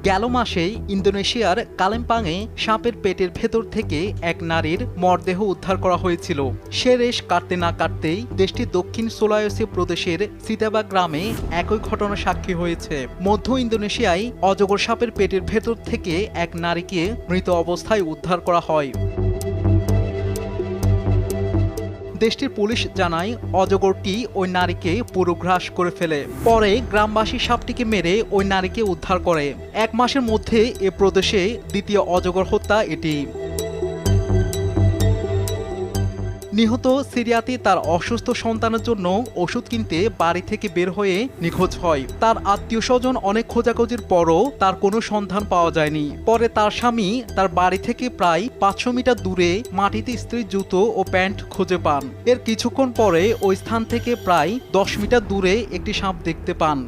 গেল মাসেই ইন্দোনেশিয়ার কালিম্পংয়ে সাপের পেটের ভেতর থেকে এক নারীর মরদেহ উদ্ধার করা হয়েছিল। সে রেশ কাটতে না কাটতেই দেশটির দক্ষিণ সুলাওয়েসি প্রদেশের সিতাবা গ্রামে একই ঘটনা সাক্ষী হয়েছে। মধ্য ইন্দোনেশিয়ায় অজগর সাপের পেটের ভেতর থেকে এক নারীকে মৃত অবস্থায় উদ্ধার করা হয়। দেশটির পুলিশ জানায় অজগরটি ওই নারীকে পুরো গ্রাস করে ফেলে। পরে গ্রামবাসী সাপটিকে মেরে ওই নারীকে উদ্ধার করে। 1 মাসের মধ্যে এ প্রদেশে দ্বিতীয় অজগর হত্যা এটি। নিহত সিরিয়াতি তার অসুস্থ সন্তানের জন্য ওষুধ কিনতে বাড়ি থেকে বের হয়ে নিখোঁজ হয়। তার আত্মীয় স্বজন অনেক খোঁজাখুঁজির পরও তার কোনো সন্ধান পাওয়া যায়নি। পরে তার স্বামী তার বাড়ি থেকে প্রায় 500 মিটার দূরে মাটিতে স্ত্রীর জুতো ও প্যান্ট খুঁজে পান। এর কিছুক্ষণ পরে ওই স্থান থেকে প্রায় 10 মিটার দূরে একটি সাপ দেখতে পান।